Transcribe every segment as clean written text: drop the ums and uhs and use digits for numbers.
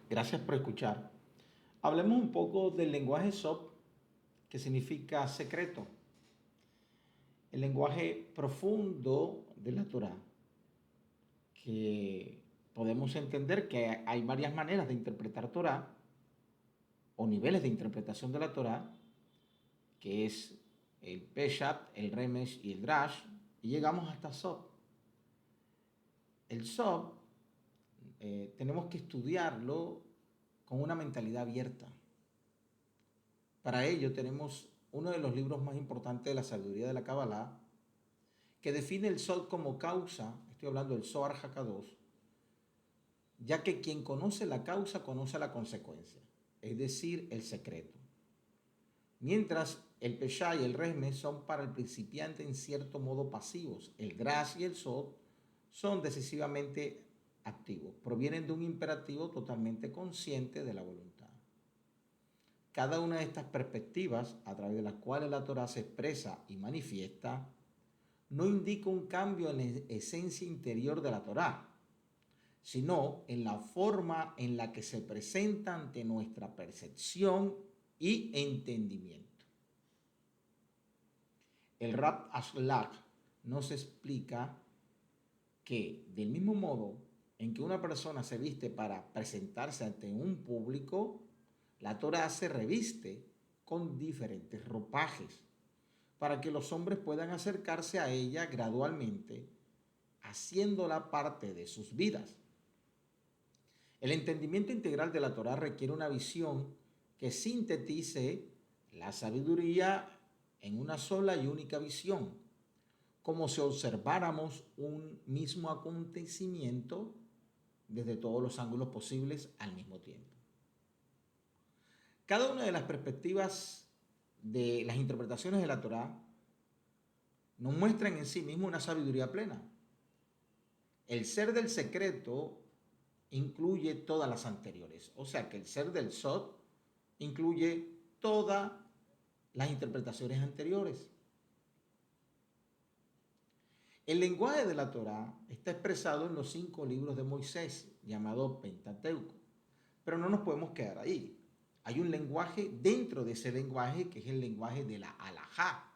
Gracias por escuchar. Hablemos un poco del lenguaje SOP, que significa secreto. El lenguaje profundo de la Torá, que podemos entender que hay varias maneras de interpretar Torá o niveles de interpretación de la Torá, que es el Peshat, el Remesh y el Drash, y llegamos hasta SOP. El SOP tenemos que estudiarlo con una mentalidad abierta. Para ello tenemos uno de los libros más importantes de la sabiduría de la Kabbalah, que define el Sod como causa, estoy hablando del Zohar Hakadosh, ya que quien conoce la causa conoce la consecuencia, es decir, el secreto. Mientras el Pesha y el Resme son para el principiante en cierto modo pasivos, el Drash y el Sod son decisivamente activos, provienen de un imperativo totalmente consciente de la voluntad. Cada una de estas perspectivas, a través de las cuales la Torah se expresa y manifiesta, no indica un cambio en la esencia interior de la Torah, sino en la forma en la que se presenta ante nuestra percepción y entendimiento. El Rab Ashlag nos explica que del mismo modo en que una persona se viste para presentarse ante un público, la Torah se reviste con diferentes ropajes para que los hombres puedan acercarse a ella gradualmente, haciéndola parte de sus vidas. El entendimiento integral de la Torah requiere una visión que sintetice la sabiduría en una sola y única visión, como si observáramos un mismo acontecimiento desde todos los ángulos posibles al mismo tiempo. Cada una de las perspectivas de las interpretaciones de la Torá nos muestran en sí mismo una sabiduría plena. El ser del secreto incluye todas las anteriores, o sea que el ser del Sod incluye todas las interpretaciones anteriores. El lenguaje de la Torá está expresado en los 5 libros de Moisés, llamado Pentateuco, pero no nos podemos quedar ahí. Hay un lenguaje dentro de ese lenguaje que es el lenguaje de la Halajá,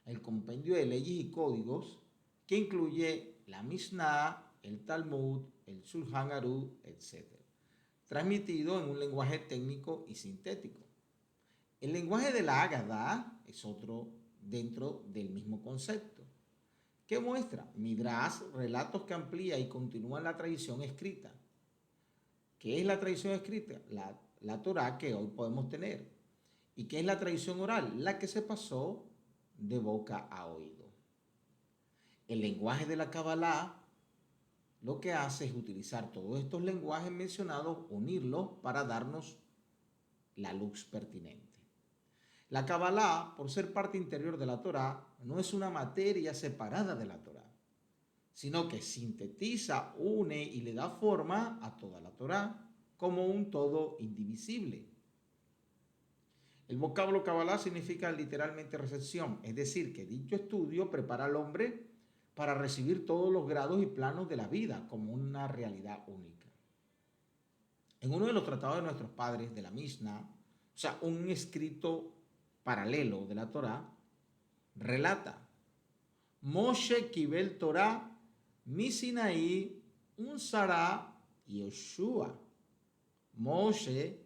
el compendio de leyes y códigos que incluye la Mishnah, el Talmud, el Shulchan Aruch, etc. Transmitido en un lenguaje técnico y sintético. El lenguaje de la Agadá es otro dentro del mismo concepto. ¿Qué muestra? Midrash, relatos que amplía y continúan la tradición escrita. ¿Qué es la tradición escrita? La Torá que hoy podemos tener. ¿Y qué es la tradición oral? La que se pasó de boca a oído. El lenguaje de la Kabbalah lo que hace es utilizar todos estos lenguajes mencionados, unirlos para darnos la luz pertinente. La Kabbalah, por ser parte interior de la Torá, no es una materia separada de la Torá, sino que sintetiza, une y le da forma a toda la Torá como un todo indivisible. El vocablo Kabbalah significa literalmente recepción, es decir, que dicho estudio prepara al hombre para recibir todos los grados y planos de la vida como una realidad única. En uno de los tratados de nuestros padres, de la Mishnah, o sea, un escrito paralelo de la Torá, relata, Moshe Kibel Torah, mi Sinaí, un Sará y Yoshua. Moshe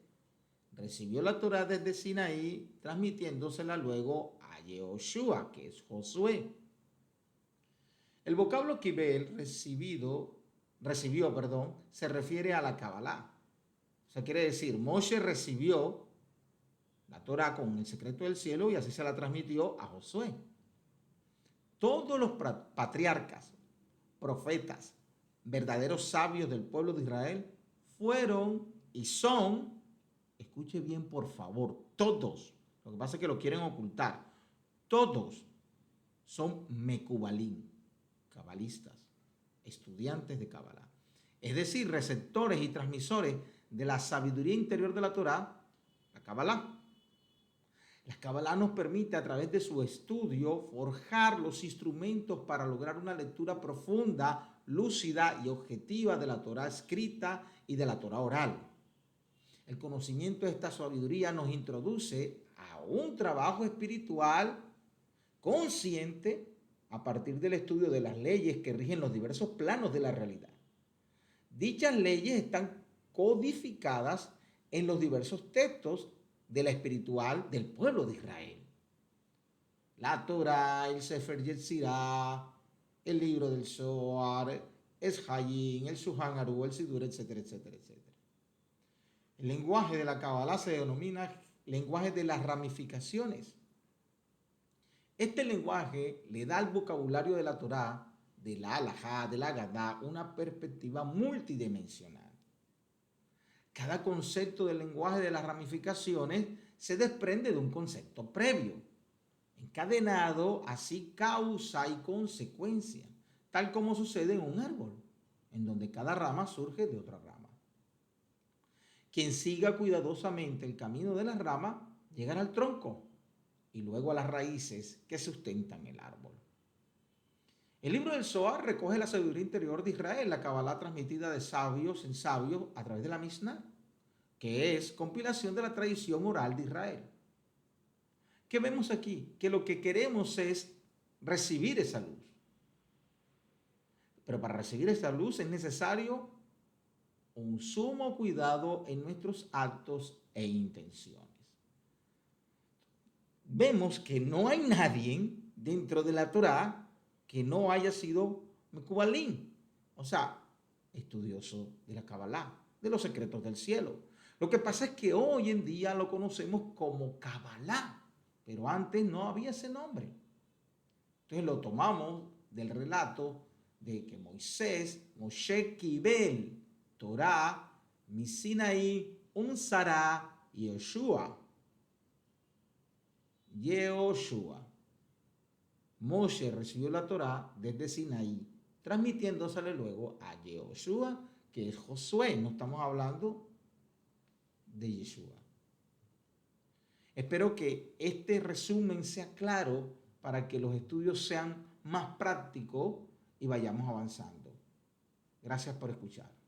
recibió la Torá desde Sinaí, transmitiéndosela luego a Yehoshua, que es Josué. El vocablo Kibel recibió, se refiere a la Kabbalah. O sea, quiere decir, Moshe recibió la Torá con el secreto del cielo y así se la transmitió a Josué. Todos los patriarcas, profetas, verdaderos sabios del pueblo de Israel fueron y son, escuche bien por favor, todos, lo que pasa es que lo quieren ocultar, todos son Mekubalim, cabalistas, estudiantes de Kabbalah. Es decir, receptores y transmisores de la sabiduría interior de la Torá, la Kabbalah. La Kabbalah nos permite a través de su estudio forjar los instrumentos para lograr una lectura profunda, lúcida y objetiva de la Torá escrita y de la Torá oral. El conocimiento de esta sabiduría nos introduce a un trabajo espiritual consciente a partir del estudio de las leyes que rigen los diversos planos de la realidad. Dichas leyes están codificadas en los diversos textos de la espiritual del pueblo de Israel. La Torá, el Sefer Yetzirah, el libro del Zohar, el Hayim, el Shulchan Aruch, el Sidur, etcétera, etcétera, etcétera. El lenguaje de la Kabbalah se denomina lenguaje de las ramificaciones. Este lenguaje le da al vocabulario de la Torá, de la Halajá, de la Agadá, una perspectiva multidimensional. Cada concepto del lenguaje de las ramificaciones se desprende de un concepto previo, encadenado así causa y consecuencia, tal como sucede en un árbol, en donde cada rama surge de otra rama. Quien siga cuidadosamente el camino de las ramas llegará al tronco y luego a las raíces que sustentan el árbol. El libro del Zohar recoge la sabiduría interior de Israel, la Kabbalah transmitida de sabios en sabios a través de la Mishnah, que es compilación de la tradición oral de Israel. ¿Qué vemos aquí? Que lo que queremos es recibir esa luz. Pero para recibir esa luz es necesario un sumo cuidado en nuestros actos e intenciones. Vemos que no hay nadie dentro de la Torá que no haya sido Mekubalín, o sea, estudioso de la Kabbalah, de los secretos del cielo. Lo que pasa es que hoy en día lo conocemos como Kabbalah, pero antes no había ese nombre. Entonces lo tomamos del relato de que Moshe Kibel, Torah, Misinaí, Unsara y Yoshua. Moshe recibió la Torah desde Sinaí, transmitiéndosele luego a Yehoshua, que es Josué. No estamos hablando de Yeshua. Espero que este resumen sea claro para que los estudios sean más prácticos y vayamos avanzando. Gracias por escuchar.